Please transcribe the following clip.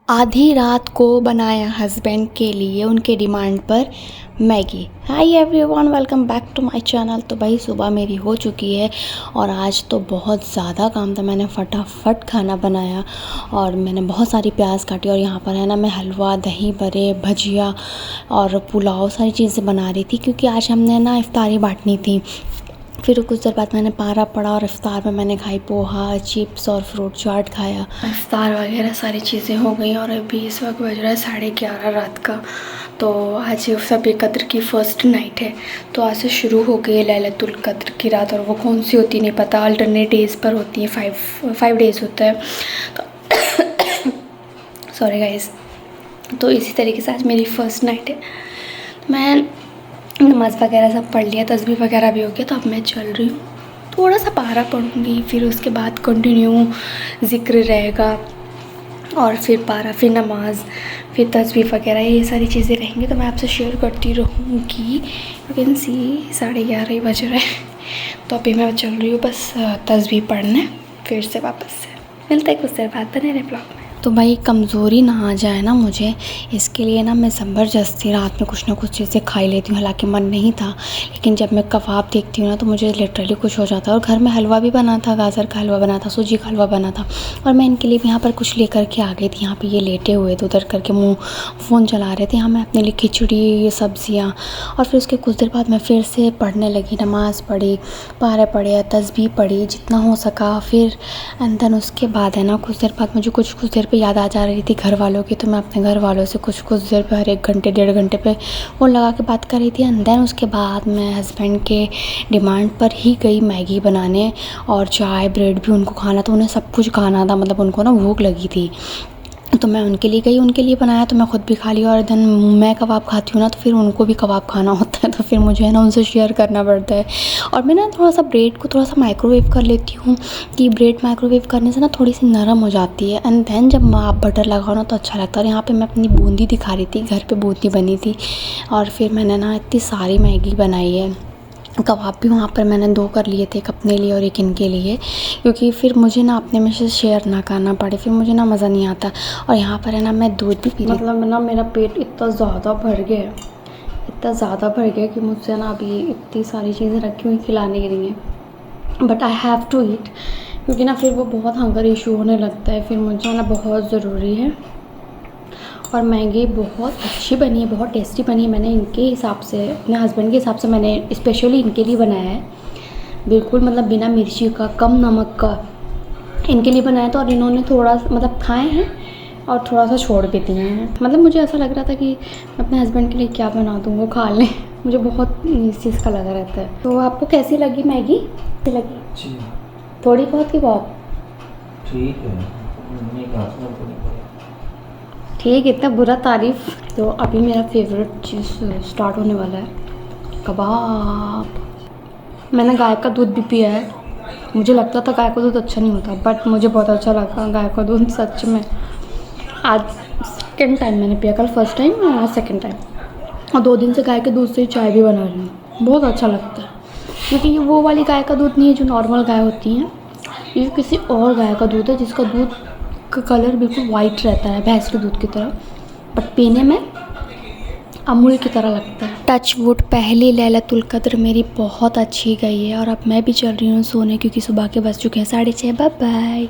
आधी रात को बनाया हस्बैंड के लिए उनके डिमांड पर Maggi. Hi everyone, welcome back to my channel. तो भाई सुबह मेरी हो चुकी है और आज तो बहुत ज़्यादा काम था। मैंने फटाफट खाना बनाया और मैंने बहुत सारी प्याज काटी और यहाँ पर है ना मैं हलवा, दही बड़े, भजिया और पुलाव सारी चीज़ें बना रही थी क्योंकि आज हमने ना इफ्तारी बांटनी थी। फिर कुछ देर बाद मैंने पारा पड़ा और इफ्तार में मैंने खाई पोहा, चिप्स और फ्रूट चाट खाया। इफ्तार वगैरह सारी चीज़ें हो गई और अभी इस वक्त बज रहा है 11:30 रात का। तो आज सब कद्र की फ़र्स्ट नाइट है, तो आज से शुरू हो गई है लैलतुल कद्र की रात। और वो कौन सी होती नहीं पता, अल्टरनेट डेज़ पर होती है, 5 डेज़ होता है। तो सॉरी गाइस। तो इसी तरीके से आज मेरी फ़र्स्ट नाइट है। मैं नमाज़ वगैरह सब पढ़ लिया, तस्बीह वगैरह भी हो गया। तो अब मैं चल रही हूँ, थोड़ा सा पारा पढ़ूँगी, फिर उसके बाद कंटिन्यू ज़िक्र रहेगा और फिर पारा, फिर नमाज, फिर तस्बीह वगैरह, ये सारी चीज़ें रहेंगी। तो मैं आपसे शेयर करती रहूँगी। यू कैन सी 11:30 बज रहे हैं। तो अभी मैं चल रही हूँ बस तस्बीह पढ़ने, फिर से वापस से मिलते हैं कुछ देर बाद बने रहे ब्लॉग में। तो भाई कमज़ोरी ना आ जाए ना मुझे, इसके लिए ना मैं ज़बरदस्ती रात में कुछ ना कुछ चीज़ें खाई लेती हूँ। हालांकि मन नहीं था, लेकिन जब मैं कबाब देखती हूँ ना तो मुझे लिटरली कुछ हो जाता है। और घर में हलवा भी बना था, गाजर का हलवा बना था, सूजी का हलवा बना था और मैं इनके लिए भी यहाँ पर कुछ लेकर के आ गई थी। यहाँ पर ये लेटे हुए थे, उधर करके मुँह फ़ोन चला रहे थे। यहाँ मैं अपने लिए खिचड़ी, ये सब्ज़ियाँ, और फिर उसके कुछ देर बाद मैं फिर से पढ़ने लगी। नमाज़ पढ़ी, पारे पढ़े, तस्बीह पढ़ी जितना हो सका। फिर एंड देन उसके बाद है ना कुछ देर बाद मुझे कुछ देर पे याद आ जा रही थी घर वालों की। तो मैं अपने घर वालों से कुछ देर पे, हर 1 घंटे 1.5 घंटे पे फ़ोन लगा के बात कर रही थी। एंड देन उसके बाद मैं हस्बैंड के डिमांड पर ही गई मैगी बनाने, और चाय ब्रेड भी उनको खाना था, उन्हें सब कुछ खाना था, मतलब उनको ना भूख लगी थी। तो मैं उनके लिए गई, उनके लिए बनाया, तो मैं ख़ुद भी खा लिया। और देन मैं कबाब खाती हूँ ना तो फिर उनको भी कबाब खाना होता है, तो फिर मुझे है ना उनसे शेयर करना पड़ता है। और मैं ना थोड़ा सा ब्रेड को थोड़ा सा माइक्रोवेव कर लेती हूँ कि ब्रेड माइक्रोवेव करने से ना थोड़ी सी नरम हो जाती है। एंड देन जब आप बटर लगाओ ना तो अच्छा लगता है। और यहाँ पर मैं अपनी बूंदी दिखा रही थी, घर पर बूंदी बनी थी। और फिर मैंने ना इतनी सारी मैगी बनाई है। कबाब भी वहाँ पर मैंने 2 कर लिए थे, एक अपने लिए और एक इनके लिए, क्योंकि फिर मुझे ना अपने में से शेयर ना करना पड़े, फिर मुझे ना मज़ा नहीं आता। और यहाँ पर है ना मैं दूध भी पी, मतलब ना मेरा पेट इतना ज़्यादा भर गया है, इतना ज़्यादा भर गया कि मुझसे ना अभी इतनी सारी चीज़ें रखी हुई खिलाने के लिए, but I have to eat, क्योंकि ना फिर वो बहुत हंगर इशू होने लगता है। फिर मुझे ना बहुत ज़रूरी है। और मैगी बहुत अच्छी बनी है, बहुत टेस्टी बनी है। मैंने इनके हिसाब से, अपने हस्बैंड के हिसाब से मैंने स्पेशली इनके लिए बनाया है, बिल्कुल मतलब बिना मिर्ची का, कम नमक का इनके लिए बनाया था। और इन्होंने थोड़ा मतलब खाए हैं और थोड़ा सा छोड़ भी दिए हैं। मतलब मुझे ऐसा लग रहा था कि अपने हस्बैंड के लिए क्या बना दूँ, वो खा लें। मुझे बहुत इस चीज़ का लगा रहता है। तो आपको कैसी लगी मैगी? लगी थोड़ी बहुत की बहुत ठीक है, ठीक, इतना बुरा तारीफ़। तो अभी मेरा फेवरेट चीज़ स्टार्ट होने वाला है, कबाब। मैंने गाय का दूध भी पिया है। मुझे लगता था गाय का दूध अच्छा नहीं होता, बट मुझे बहुत अच्छा लगा गाय का दूध सच में। आज सेकेंड टाइम मैंने पिया, कल फर्स्ट टाइम और आज सेकेंड टाइम। और 2 दिन से गाय के दूध से ही चाय भी बना रही हूँ, बहुत अच्छा लगता है। क्योंकि ये वो वाली गाय का दूध नहीं है जो नॉर्मल गाय होती हैं, ये किसी और गाय का दूध है जिसका दूध का कलर बिल्कुल वाइट रहता है, भैंस के दूध की तरह, बट पीने में अमूल की तरह लगता है। टच वुड, पहली लैलतुल कद्र मेरी बहुत अच्छी गई है। और अब मैं भी चल रही हूँ सोने, क्योंकि सुबह के बज चुके हैं 6:30। Bye bye.